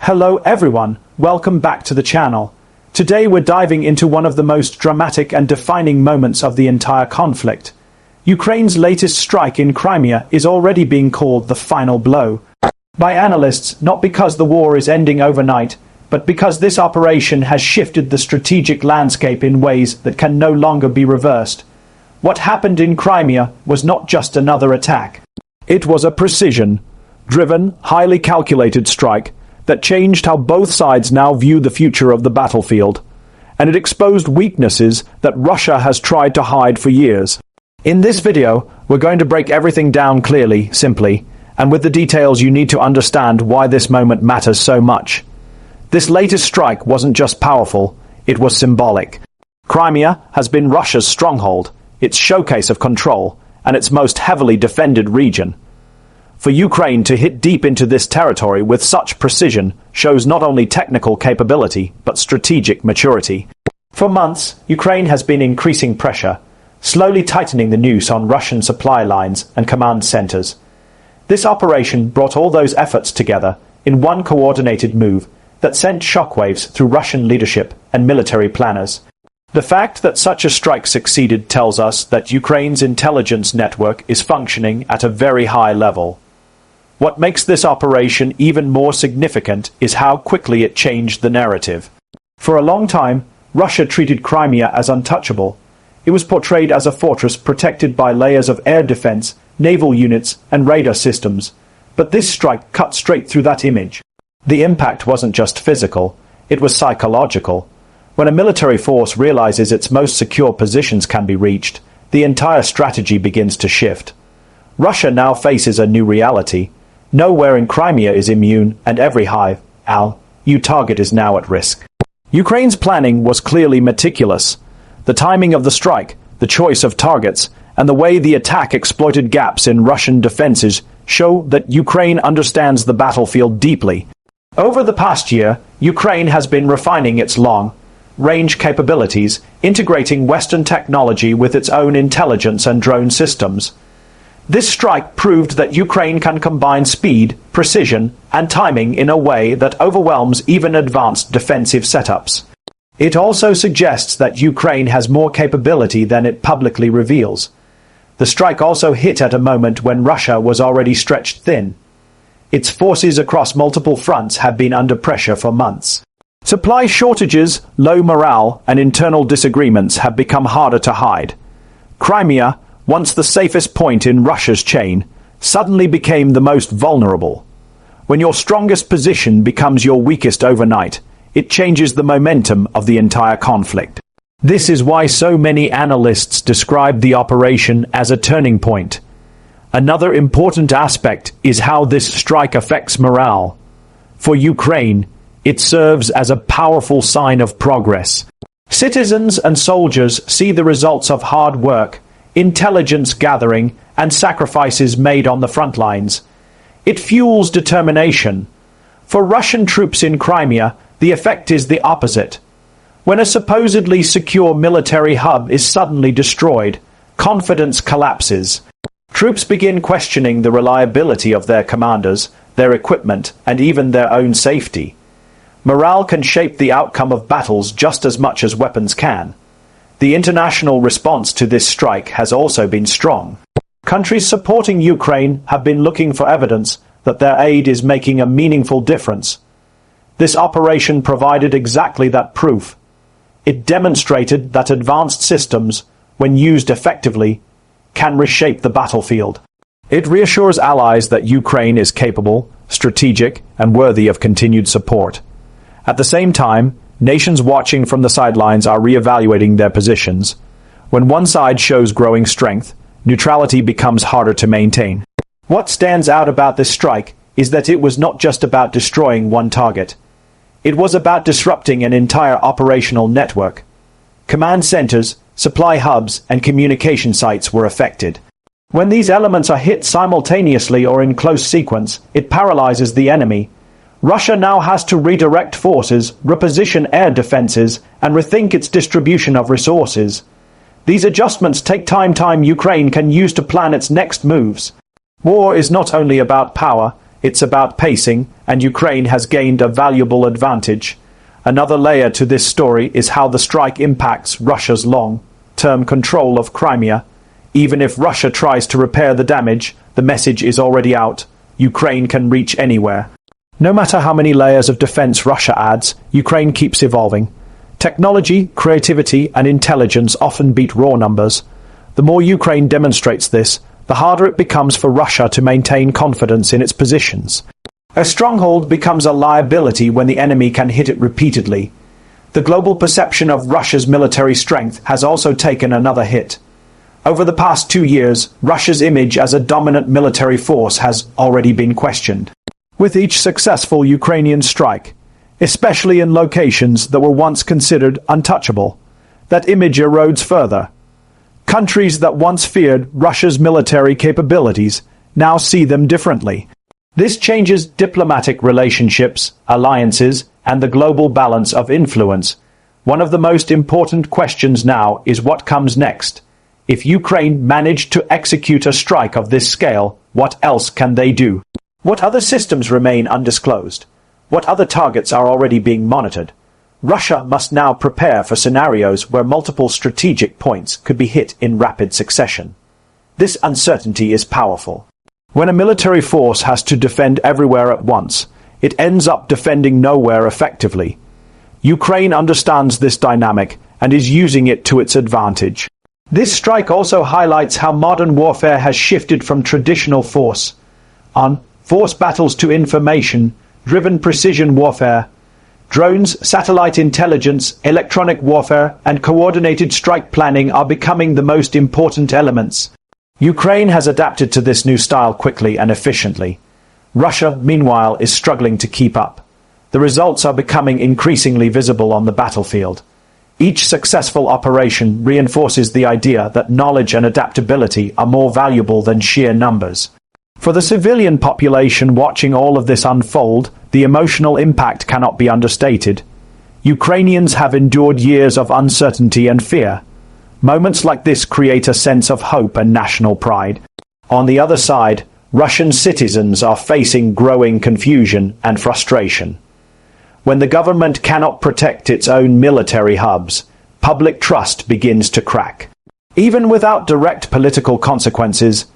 Hello everyone, welcome back to the channel. Today we're diving into one of the most dramatic and defining moments of the entire conflict. Ukraine's latest strike in Crimea is already being called the final blow by analysts, not because the war is ending overnight, but because this operation has shifted the strategic landscape in ways that can no longer be reversed. What happened in Crimea was not just another attack. It was a precision-driven, highly calculated strike that changed how both sides now view the future of the battlefield, and it exposed weaknesses that Russia has tried to hide for years. In this video, we're going to break everything down clearly, simply, and with the details you need to understand why this moment matters so much. This latest strike wasn't just powerful, it was symbolic. Crimea has been Russia's stronghold, its showcase of control, and its most heavily defended region. For Ukraine to hit deep into this territory with such precision shows not only technical capability, but strategic maturity. For months, Ukraine has been increasing pressure, slowly tightening the noose on Russian supply lines and command centers. This operation brought all those efforts together in one coordinated move that sent shockwaves through Russian leadership and military planners. The fact that such a strike succeeded tells us that Ukraine's intelligence network is functioning at a very high level. What makes this operation even more significant is how quickly it changed the narrative. For a long time, Russia treated Crimea as untouchable. It was portrayed as a fortress protected by layers of air defense, naval units, and radar systems. But this strike cut straight through that image. The impact wasn't just physical, it was psychological. When a military force realizes its most secure positions can be reached, the entire strategy begins to shift. Russia now faces a new reality. Nowhere in Crimea is immune, and every high-altitude target is now at risk. Ukraine's planning was clearly meticulous. The timing of the strike, the choice of targets, and the way the attack exploited gaps in Russian defenses show that Ukraine understands the battlefield deeply. Over the past year, Ukraine has been refining its long-range capabilities, integrating Western technology with its own intelligence and drone systems. This strike proved that Ukraine can combine speed, precision, and timing in a way that overwhelms even advanced defensive setups. It also suggests that Ukraine has more capability than it publicly reveals. The strike also hit at a moment when Russia was already stretched thin. Its forces across multiple fronts have been under pressure for months. Supply shortages, low morale, and internal disagreements have become harder to hide. Crimea, once the safest point in Russia's chain, suddenly became the most vulnerable. When your strongest position becomes your weakest overnight, it changes the momentum of the entire conflict. This is why so many analysts describe the operation as a turning point. Another important aspect is how this strike affects morale. For Ukraine, it serves as a powerful sign of progress. Citizens and soldiers see the results of hard work, intelligence gathering, and sacrifices made on the front lines. It fuels determination. For Russian troops in Crimea, the effect is the opposite. When a supposedly secure military hub is suddenly destroyed, confidence collapses. Troops begin questioning the reliability of their commanders, their equipment, and even their own safety. Morale can shape the outcome of battles just as much as weapons can. The international response to this strike has also been strong. Countries supporting Ukraine have been looking for evidence that their aid is making a meaningful difference. This operation provided exactly that proof. It demonstrated that advanced systems, when used effectively, can reshape the battlefield. It reassures allies that Ukraine is capable, strategic, and worthy of continued support. At the same time, nations watching from the sidelines are re-evaluating their positions. When one side shows growing strength, neutrality becomes harder to maintain. What stands out about this strike is that it was not just about destroying one target. It was about disrupting an entire operational network. Command centers, supply hubs, and communication sites were affected. When these elements are hit simultaneously or in close sequence, it paralyzes the enemy. Russia now has to redirect forces, reposition air defenses, and rethink its distribution of resources. These adjustments take time Ukraine can use to plan its next moves. War is not only about power, It's about pacing, and Ukraine has gained a valuable advantage. Another layer to this story is how the strike impacts Russia's long-term control of Crimea. Even if Russia tries to repair the damage, the message is already out. Ukraine can reach anywhere. No matter how many layers of defense Russia adds, Ukraine keeps evolving. Technology, creativity, and intelligence often beat raw numbers. The more Ukraine demonstrates this, the harder it becomes for Russia to maintain confidence in its positions. A stronghold becomes a liability when the enemy can hit it repeatedly. The global perception of Russia's military strength has also taken another hit. Over the past 2 years, Russia's image as a dominant military force has already been questioned. With each successful Ukrainian strike, especially in locations that were once considered untouchable, that image erodes further. Countries that once feared Russia's military capabilities now see them differently. This changes diplomatic relationships, alliances, and the global balance of influence. One of the most important questions now is what comes next. If Ukraine managed to execute a strike of this scale, what else can they do? What other systems remain undisclosed? What other targets are already being monitored? Russia must now prepare for scenarios where multiple strategic points could be hit in rapid succession. This uncertainty is powerful. When a military force has to defend everywhere at once, it ends up defending nowhere effectively. Ukraine understands this dynamic and is using it to its advantage. This strike also highlights how modern warfare has shifted from traditional force battles to information-driven precision warfare. Drones, satellite intelligence, electronic warfare, and coordinated strike planning are becoming the most important elements. Ukraine has adapted to this new style quickly and efficiently. Russia, meanwhile, is struggling to keep up. The results are becoming increasingly visible on the battlefield. Each successful operation reinforces the idea that knowledge and adaptability are more valuable than sheer numbers. For the civilian population watching all of this unfold, the emotional impact cannot be understated. Ukrainians have endured years of uncertainty and fear. Moments like this create a sense of hope and national pride. On the other side, Russian citizens are facing growing confusion and frustration. When the government cannot protect its own military hubs, public trust begins to crack. Even without direct political consequences,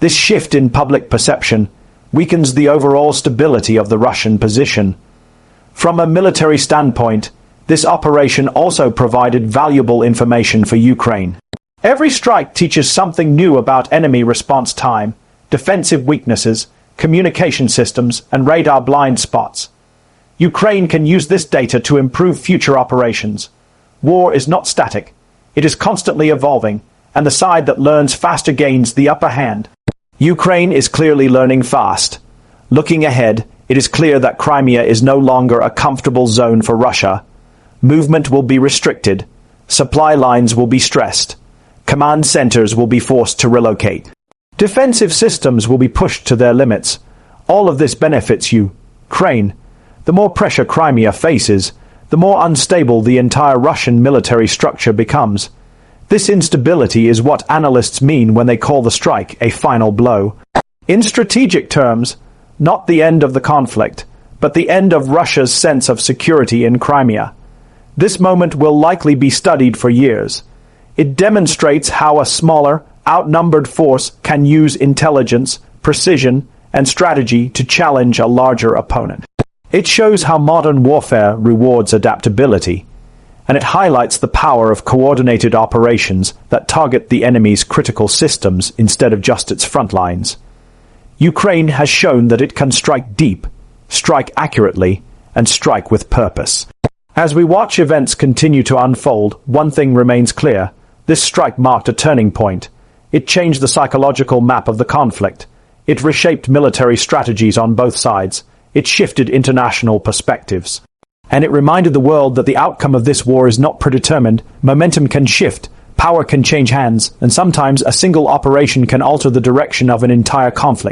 this shift in public perception weakens the overall stability of the Russian position. From a military standpoint, this operation also provided valuable information for Ukraine. Every strike teaches something new about enemy response time, defensive weaknesses, communication systems, and radar blind spots. Ukraine can use this data to improve future operations. War is not static. It is constantly evolving, and the side that learns faster gains the upper hand. Ukraine is clearly learning fast. Looking ahead, it is clear that Crimea is no longer a comfortable zone for Russia. Movement will be restricted. Supply lines will be stressed. Command centers will be forced to relocate. Defensive systems will be pushed to their limits. All of this benefits Ukraine. The more pressure Crimea faces, the more unstable the entire Russian military structure becomes. This instability is what analysts mean when they call the strike a final blow. In strategic terms, not the end of the conflict, but the end of Russia's sense of security in Crimea. This moment will likely be studied for years. It demonstrates how a smaller, outnumbered force can use intelligence, precision, and strategy to challenge a larger opponent. It shows how modern warfare rewards adaptability, and it highlights the power of coordinated operations that target the enemy's critical systems instead of just its front lines. Ukraine has shown that it can strike deep, strike accurately, and strike with purpose. As we watch events continue to unfold, one thing remains clear. This strike marked a turning point. It changed the psychological map of the conflict. It reshaped military strategies on both sides. It shifted international perspectives. And it reminded the world that the outcome of this war is not predetermined. Momentum can shift, power can change hands, and sometimes a single operation can alter the direction of an entire conflict.